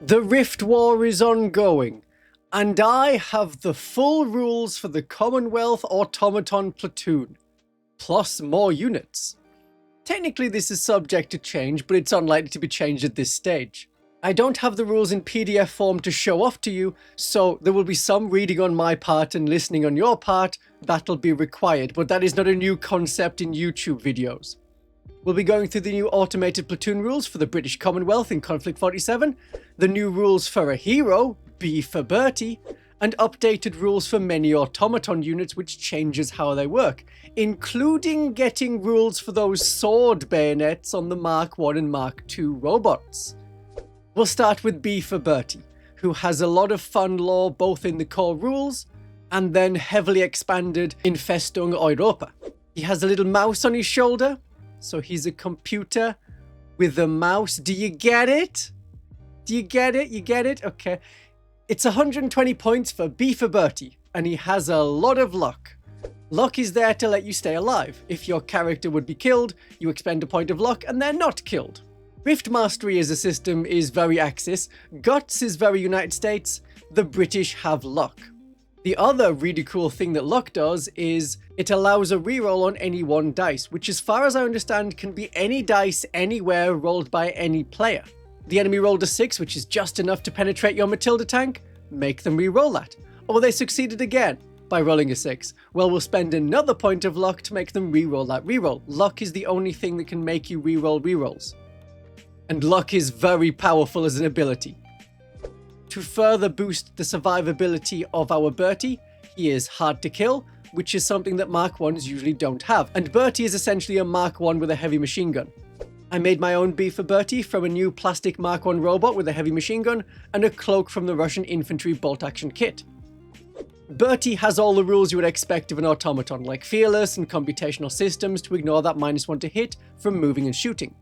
The Rift War is ongoing, and I have the full rules for the Commonwealth Automaton Platoon, plus more units. Technically this is subject to change, but it's unlikely to be changed at this stage. I don't have the rules in PDF form to show off to you, so there will be some reading on my part and listening on your part. That'll be required, but that is not a new concept in YouTube videos. We'll be going through the new automated platoon rules for the British Commonwealth in Konflikt 47, the new rules for a hero, B for Bertie, and updated rules for many automaton units which changes how they work, including getting rules for those sword bayonets on the Mark I and Mark II robots. We'll start with B for Bertie, who has a lot of fun lore both in the core rules and then heavily expanded in Festung Europa. He has a little mouse on his shoulder, so he's a computer with a mouse. Do you get it? Do you get it? You get it? Okay. It's 120 points for B for Bertie, and he has a lot of luck. Luck is there to let you stay alive. If your character would be killed, you expend a point of luck and they're not killed. Rift Mastery as a system is very Axis, Guts is very United States, the British have luck. The other really cool thing that luck does is it allows a reroll on any one dice, which as far as I understand can be any dice anywhere rolled by any player. The enemy rolled a 6, which is just enough to penetrate your Matilda tank, make them reroll that. Or they succeeded again by rolling a 6. Well, we'll spend another point of luck to make them reroll that reroll. Luck is the only thing that can make you reroll rerolls. And luck is very powerful as an ability. To further boost the survivability of our Bertie, he is hard to kill, which is something that Mark Is usually don't have. And Bertie is essentially a Mark I with a heavy machine gun. I made my own B for Bertie from a new plastic Mark I robot with a heavy machine gun and a cloak from the Russian infantry bolt-action kit. Bertie has all the rules you would expect of an automaton, like fearless and computational systems to ignore that -1 to hit from moving and shooting.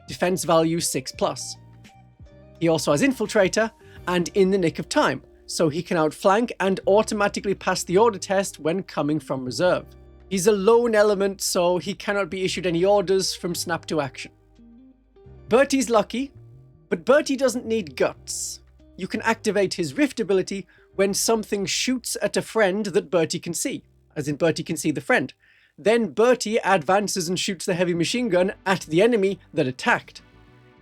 Defense value 6+. He also has infiltrator and in the nick of time, so he can outflank and automatically pass the order test when coming from reserve. He's a lone element, so he cannot be issued any orders from snap to action. Bertie's lucky, but Bertie doesn't need guts. You can activate his rift ability when something shoots at a friend that Bertie can see, as in Bertie can see the friend. Then Bertie advances and shoots the heavy machine gun at the enemy that attacked.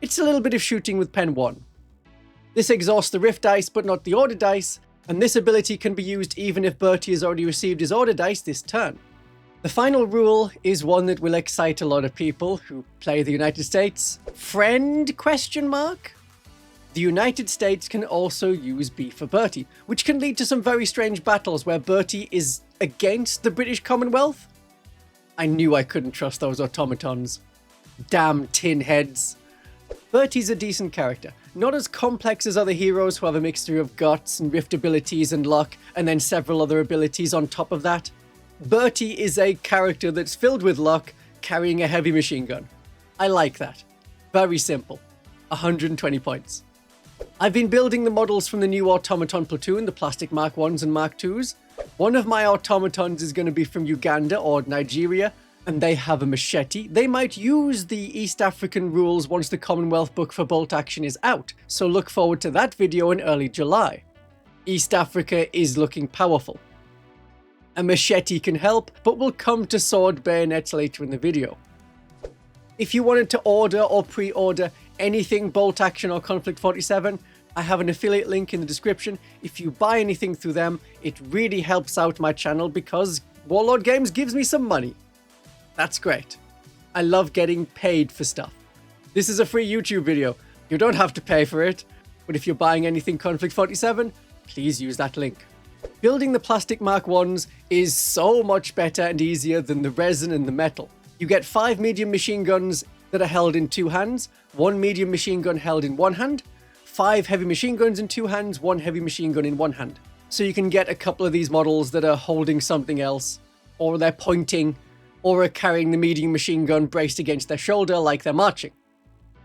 It's a little bit of shooting with pen 1. This exhausts the rift dice but not the order dice, and this ability can be used even if Bertie has already received his order dice this turn. The final rule is one that will excite a lot of people who play the United States. Friend ? The United States can also use B for Bertie, which can lead to some very strange battles where Bertie is against the British Commonwealth. I knew I couldn't trust those automatons. Damn tin heads. Bertie's a decent character, not as complex as other heroes who have a mixture of guts and rift abilities and luck, and then several other abilities on top of that. Bertie is a character that's filled with luck, carrying a heavy machine gun. I like that. Very simple. 120 points. I've been building the models from the new automaton platoon, the plastic Mark Is and Mark IIs. One of my automatons is going to be from Uganda or Nigeria, and they have a machete. They might use the East African rules once the Commonwealth book for bolt action is out, so look forward to that video in early July. East Africa is looking powerful. A machete can help, but we'll come to sword bayonets later in the video. If you wanted to order or pre-order anything bolt action or Konflikt 47, I have an affiliate link in the description. If you buy anything through them, it really helps out my channel because Warlord Games gives me some money. That's great. I love getting paid for stuff. This is a free YouTube video. You don't have to pay for it, but if you're buying anything Konflikt 47, please use that link. Building the plastic Mark Is is so much better and easier than the resin and the metal. You get 5 medium machine guns that are held in 2 hands, 1 medium machine gun held in 1 hand, 5 heavy machine guns in 2 hands, 1 heavy machine gun in 1 hand. So you can get a couple of these models that are holding something else, or they're pointing, or are carrying the medium machine gun braced against their shoulder like they're marching.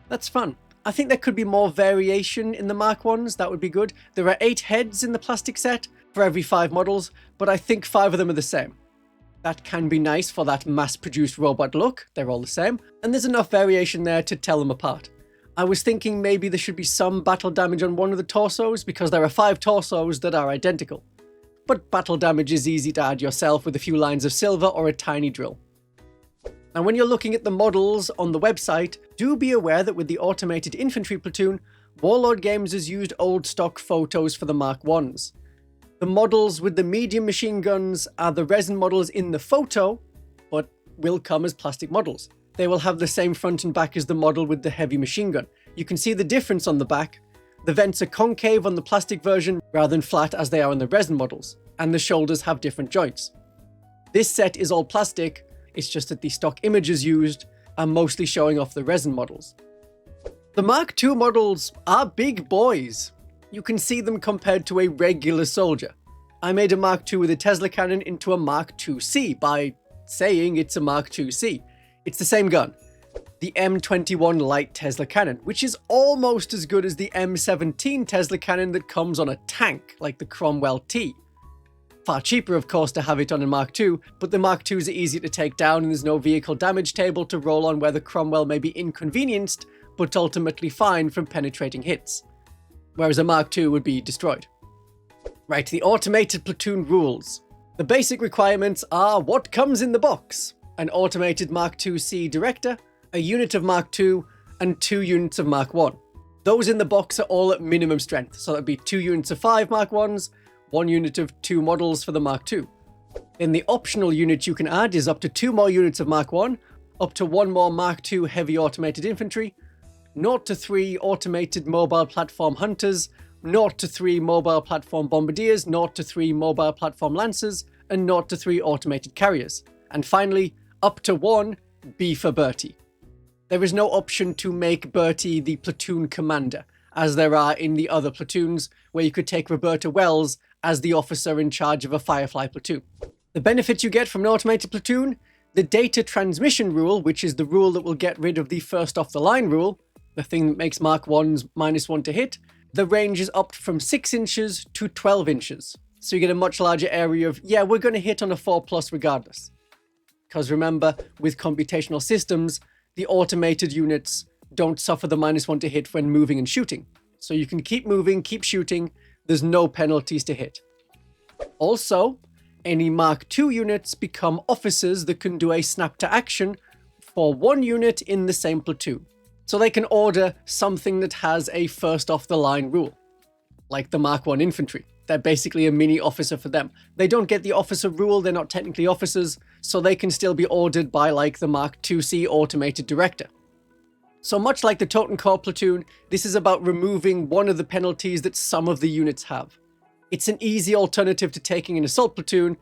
That's fun. I think there could be more variation in the Mark Is, that would be good. There are 8 heads in the plastic set for every 5 models, but I think 5 of them are the same. That can be nice for that mass-produced robot look, they're all the same, and there's enough variation there to tell them apart. I was thinking maybe there should be some battle damage on one of the torsos because there are 5 torsos that are identical. But battle damage is easy to add yourself with a few lines of silver or a tiny drill. Now when you're looking at the models on the website, do be aware that with the Automated Infantry Platoon, Warlord Games has used old stock photos for the Mark 1s. The models with the medium machine guns are the resin models in the photo, but will come as plastic models. They will have the same front and back as the model with the heavy machine gun. You can see the difference on the back. The vents are concave on the plastic version rather than flat as they are on the resin models, and the shoulders have different joints. This set is all plastic, it's just that the stock images used are mostly showing off the resin models. The Mark II models are big boys. You can see them compared to a regular soldier. I made a Mark II with a Tesla cannon into a Mark IIc by saying it's a Mark IIc. It's the same gun, the M21 light Tesla cannon, which is almost as good as the M17 Tesla cannon that comes on a tank, like the Cromwell T. Far cheaper, of course, to have it on a Mark II, but the Mark IIs are easier to take down and there's no vehicle damage table to roll on where the Cromwell may be inconvenienced, but ultimately fine from penetrating hits. Whereas a Mark II would be destroyed. Right, the Automated Platoon rules. The basic requirements are what comes in the box. An automated Mark IIc Director, a unit of Mark II, and 2 units of Mark I. Those in the box are all at minimum strength, so that'd be 2 units of 5 Mark Is, 1 unit of 2 models for the Mark II. Then the optional unit you can add is up to 2 more units of Mark I, up to 1 more Mark II Heavy Automated Infantry, 0 to 3 Automated Mobile Platform Hunters, 0 to 3 Mobile Platform Bombardiers, 0 to 3 Mobile Platform Lancers, and 0 to 3 Automated Carriers. And finally, up to 1 B for Bertie. There is no option to make Bertie the platoon commander, as there are in the other platoons, where you could take Roberta Wells as the officer in charge of a Firefly platoon. The benefits you get from an automated platoon: the data transmission rule, which is the rule that will get rid of the first off the line rule, the thing that makes Mark 1s -1 to hit. The range is upped from 6 inches to 12 inches. So you get a much larger area of, yeah, we're going to hit on a 4+ regardless. Because remember, with computational systems, the automated units don't suffer the -1 to hit when moving and shooting. So you can keep moving, keep shooting, there's no penalties to hit. Also, any Mark II units become officers that can do a snap to action for 1 unit in the same platoon. So they can order something that has a first off the line rule, like the Mark I infantry. They're basically a mini officer for them. They don't get the officer rule, they're not technically officers, so they can still be ordered by like the Mark IIc Automated Director. So much like the Totenkopf platoon, this is about removing one of the penalties that some of the units have. It's an easy alternative to taking an assault platoon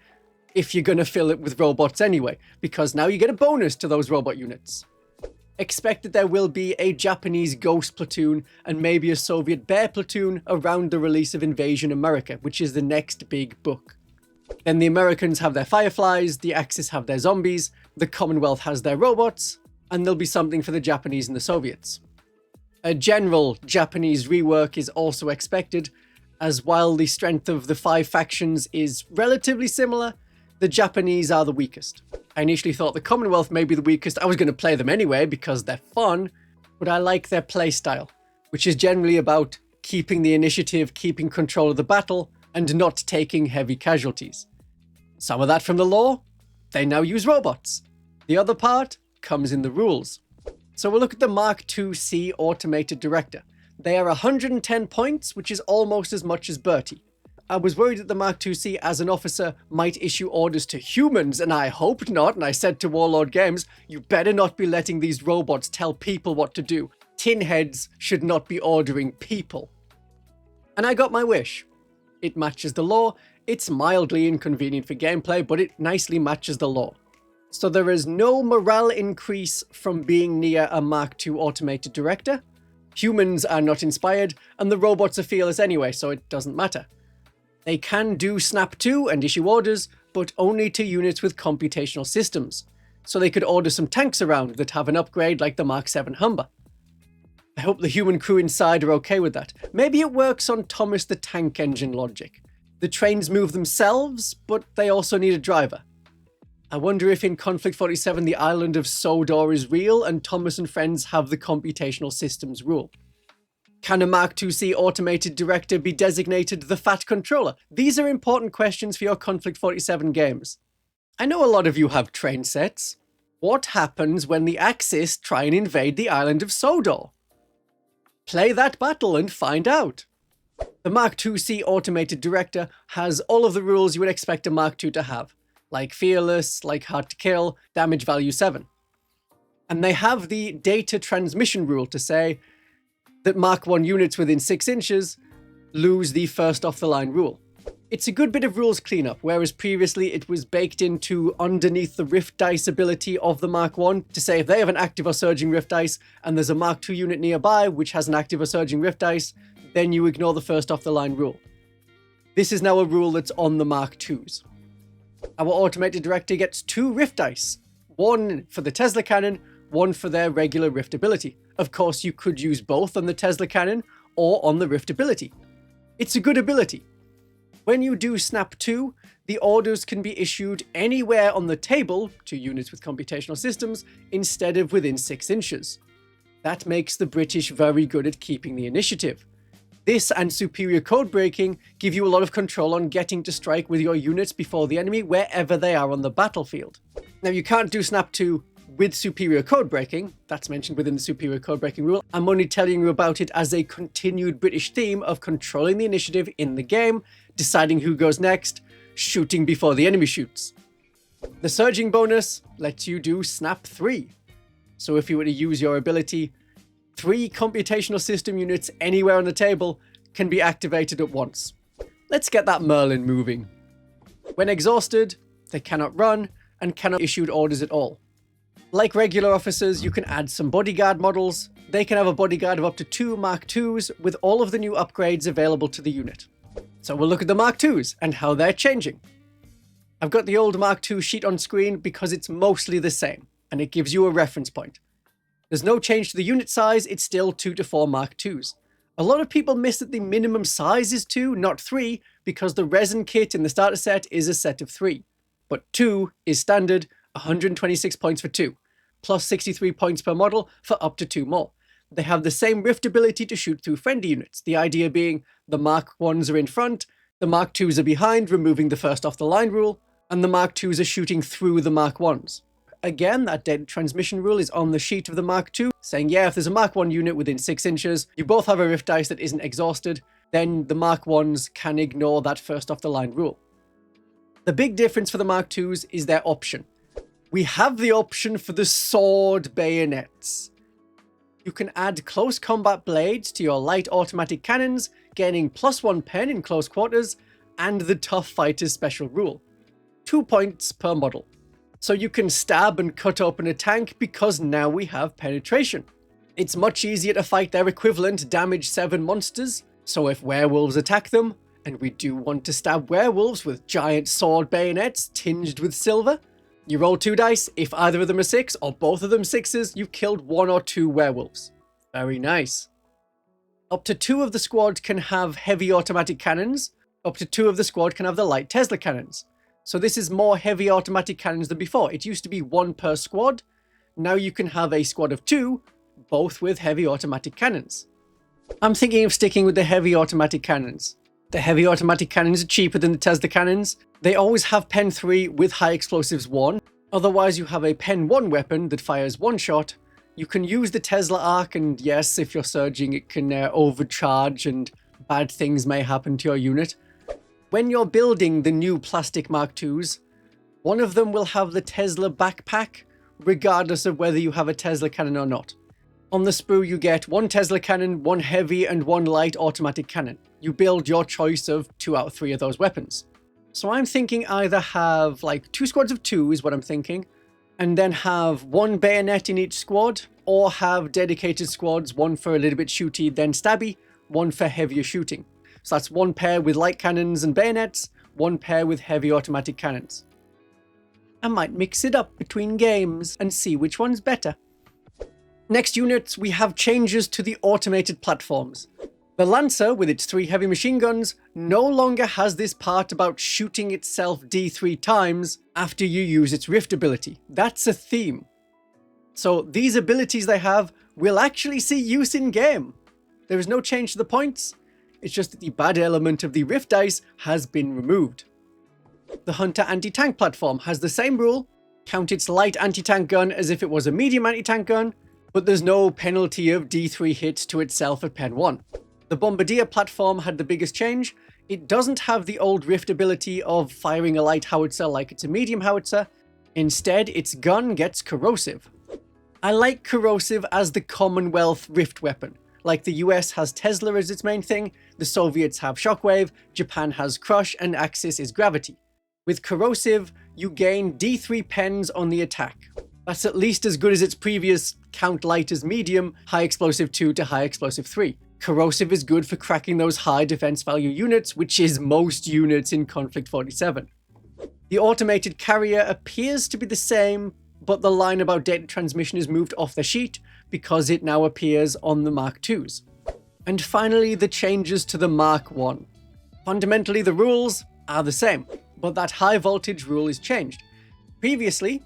if you're going to fill it with robots anyway, because now you get a bonus to those robot units. Expect that there will be a Japanese Ghost platoon and maybe a Soviet Bear platoon around the release of Invasion America, which is the next big book. Then the Americans have their Fireflies, the Axis have their zombies, the Commonwealth has their robots, and there'll be something for the Japanese and the Soviets. A general Japanese rework is also expected, as while the strength of the 5 factions is relatively similar, the Japanese are the weakest. I initially thought the Commonwealth may be the weakest. I was going to play them anyway because they're fun, but I like their playstyle, which is generally about keeping the initiative, keeping control of the battle, and not taking heavy casualties. Some of that from the lore, they now use robots. The other part comes in the rules. So we'll look at the Mark IIc Automated Director. They are 110 points, which is almost as much as Bertie. I was worried that the Mark IIc as an officer might issue orders to humans, and I hoped not, and I said to Warlord Games, you better not be letting these robots tell people what to do. Tin heads should not be ordering people. And I got my wish. It matches the lore, it's mildly inconvenient for gameplay, but it nicely matches the lore. So there is no morale increase from being near a Mark II Automated Director. Humans are not inspired, and the robots are fearless anyway, so it doesn't matter. They can do Snap 2 and issue orders, but only to units with computational systems. So they could order some tanks around that have an upgrade like the Mark 7 Humber. I hope the human crew inside are okay with that. Maybe it works on Thomas the Tank Engine logic. The trains move themselves, but they also need a driver. I wonder if in Konflikt 47 the island of Sodor is real and Thomas and friends have the computational systems rule. Can a MkIIc Automated Director be designated the Fat Controller? These are important questions for your Konflikt 47 games. I know a lot of you have train sets. What happens when the Axis try and invade the island of Sodor? Play that battle and find out. The MkIIc Automated Director has all of the rules you would expect a Mark II to have, like Fearless, like Hard to Kill, Damage Value 7. And they have the data transmission rule to say that Mark I units within 6 inches lose the first off the line rule. It's a good bit of rules cleanup, whereas previously it was baked into underneath the Rift Dice ability of the Mark I to say if they have an active or surging Rift Dice and there's a Mark II unit nearby which has an active or surging Rift Dice, then you ignore the first off the line rule. This is now a rule that's on the Mark IIs. Our Automated Director gets 2 Rift Dice, one for the Tesla Cannon, one for their regular Rift ability. Of course, you could use both on the Tesla Cannon or on the Rift ability. It's a good ability. When you do Snap 2, the orders can be issued anywhere on the table to units with computational systems instead of within 6 inches. That makes the British very good at keeping the initiative. This and superior code breaking give you a lot of control on getting to strike with your units before the enemy wherever they are on the battlefield. Now you can't do Snap 2 with superior code breaking, that's mentioned within the superior code breaking rule. I'm only telling you about it as a continued British theme of controlling the initiative in the game, deciding who goes next, shooting before the enemy shoots. The surging bonus lets you do Snap 3. So if you were to use your ability, 3 computational system units anywhere on the table can be activated at once. Let's get that Merlin moving. When exhausted, they cannot run and cannot issue orders at all. Like regular officers, you can add some bodyguard models. They can have a bodyguard of up to 2 Mark IIs with all of the new upgrades available to the unit. So we'll look at the Mark IIs and how they're changing. I've got the old Mark II sheet on screen because it's mostly the same, and it gives you a reference point. There's no change to the unit size, it's still 2 to 4 Mark IIs. A lot of people miss that the minimum size is 2, not 3, because the resin kit in the starter set is a set of 3. But 2 is standard, 126 points for 2, plus 63 points per model for up to 2 more. They have the same Rift ability to shoot through friendly units, the idea being the Mark Is are in front, the Mark IIs are behind, removing the first off the line rule, and the Mark IIs are shooting through the Mark Is. Again, that data transmission rule is on the sheet of the Mark II, saying yeah, if there's a Mark I unit within 6 inches, you both have a Rift Dice that isn't exhausted, then the Mark Is can ignore that first off the line rule. The big difference for the Mark IIs is their option. We have the option for the sword bayonets. You can add close combat blades to your light automatic cannons, gaining +1 pen in close quarters, and the tough fighters special rule. 2 points per model. So you can stab and cut open a tank because now we have penetration. It's much easier to fight their equivalent damage 7 monsters, so if werewolves attack them, and we do want to stab werewolves with giant sword bayonets tinged with silver, you roll 2 dice, if either of them are 6 or both of them 6s, you've killed 1 or 2 werewolves. Very nice. Up to 2 of the squad can have heavy automatic cannons, up to 2 of the squad can have the light Tesla cannons. So this is more heavy automatic cannons than before. It used to be 1 per squad, now you can have a squad of 2, both with heavy automatic cannons. I'm thinking of sticking with the heavy automatic cannons. The heavy automatic cannons are cheaper than the Tesla cannons. They always have pen 3 with high explosives 1. Otherwise you have a pen 1 weapon that fires 1 shot. You can use the Tesla arc, and yes, if you're surging it can overcharge and bad things may happen to your unit. When you're building the new plastic Mark IIs, one of them will have the Tesla backpack, regardless of whether you have a Tesla cannon or not. On the sprue you get 1 Tesla cannon, 1 heavy and 1 light automatic cannon. You build your choice of 2 out of 3 of those weapons. So I'm thinking either have like 2 squads of 2 is what I'm thinking, and then have 1 bayonet in each squad, or have dedicated squads, 1 for a little bit shooty then stabby, 1 for heavier shooting. So that's 1 pair with light cannons and bayonets, 1 pair with heavy automatic cannons. I might mix it up between games and see which one's better. Next units, we have changes to the automated platforms. The Lancer, with its 3 heavy machine guns, no longer has this part about shooting itself D3 times after you use its rift ability. That's a theme. So these abilities they have will actually see use in game. There is no change to the points, it's just that the bad element of the rift dice has been removed. The Hunter anti-tank platform has the same rule, count its light anti-tank gun as if it was a medium anti-tank gun, but there's no penalty of D3 hits to itself at pen 1. The Bombardier platform had the biggest change. It doesn't have the old rift ability of firing a light howitzer like it's a medium howitzer. Instead, its gun gets corrosive. I like corrosive as the Commonwealth rift weapon. Like the US has Tesla as its main thing, the Soviets have shockwave, Japan has crush, and Axis is gravity. With corrosive, you gain D3 pens on the attack. That's at least as good as its previous count light as medium, high explosive 2 to high explosive 3. Corrosive is good for cracking those high defense value units, which is most units in Konflikt 47. The automated carrier appears to be the same, but the line about data transmission is moved off the sheet because it now appears on the Mark IIs. And finally, the changes to the Mark I. Fundamentally, the rules are the same, but that high voltage rule is changed. Previously,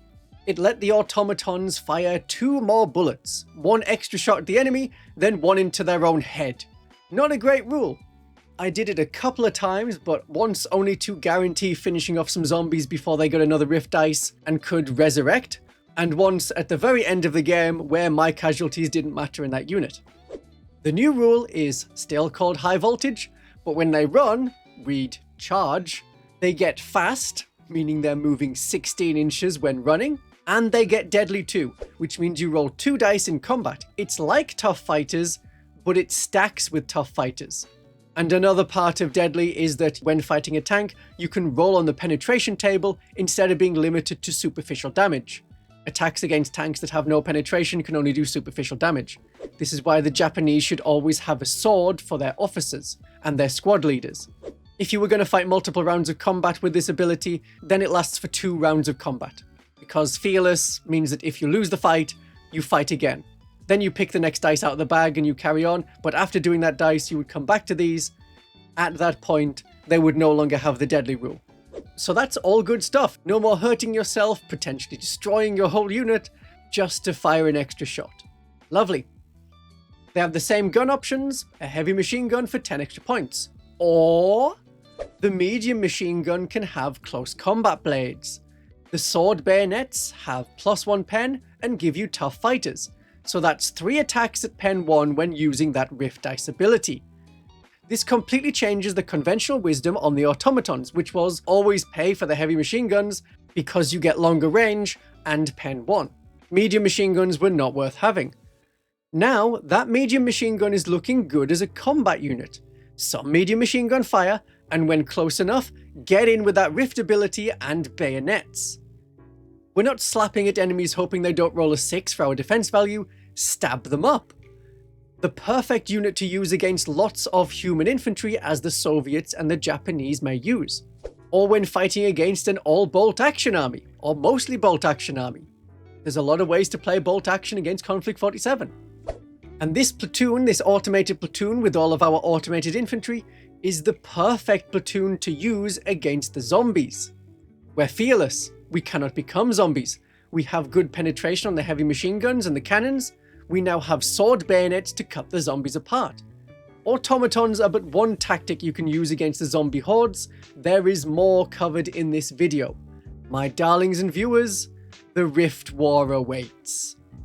it let the automatons fire 2 more bullets, 1 extra shot at the enemy, then 1 into their own head. Not a great rule. I did it a couple of times, but once only to guarantee finishing off some zombies before they got another rift dice and could resurrect, and once at the very end of the game where my casualties didn't matter in that unit. The new rule is still called high voltage, but when they run, read charge, they get fast, meaning they're moving 16 inches when running, and they get deadly too, which means you roll 2 dice in combat. It's like Tough Fighters, but it stacks with Tough Fighters. And another part of deadly is that when fighting a tank, you can roll on the penetration table instead of being limited to superficial damage. Attacks against tanks that have no penetration can only do superficial damage. This is why the Japanese should always have a sword for their officers and their squad leaders. If you were going to fight multiple rounds of combat with this ability, then it lasts for 2 rounds of combat. Because fearless means that if you lose the fight, you fight again. Then you pick the next dice out of the bag and you carry on, but after doing that dice, you would come back to these. At that point, they would no longer have the deadly rule. So that's all good stuff. No more hurting yourself, potentially destroying your whole unit, just to fire an extra shot. Lovely. They have the same gun options, a heavy machine gun for 10 extra points. Or the medium machine gun can have close combat blades. The sword bayonets have +1 pen and give you tough fighters. So that's 3 attacks at pen 1 when using that rift dice ability. This completely changes the conventional wisdom on the automatons, which was always pay for the heavy machine guns because you get longer range and pen 1. Medium machine guns were not worth having. Now, that medium machine gun is looking good as a combat unit. Some medium machine gun fire, and when close enough, get in with that rift ability and bayonets. We're not slapping at enemies hoping they don't roll a 6 for our defense value, stab them up. The perfect unit to use against lots of human infantry as the Soviets and the Japanese may use. Or when fighting against an all-bolt action army, or mostly bolt action army. There's a lot of ways to play bolt action against Konflikt 47. And this platoon, this automated platoon with all of our automated infantry, is the perfect platoon to use against the zombies. We're fearless, we cannot become zombies. We have good penetration on the heavy machine guns and the cannons. We now have sword bayonets to cut the zombies apart. Automatons are but one tactic you can use against the zombie hordes. There is more covered in this video. My darlings and viewers, the Rift War awaits.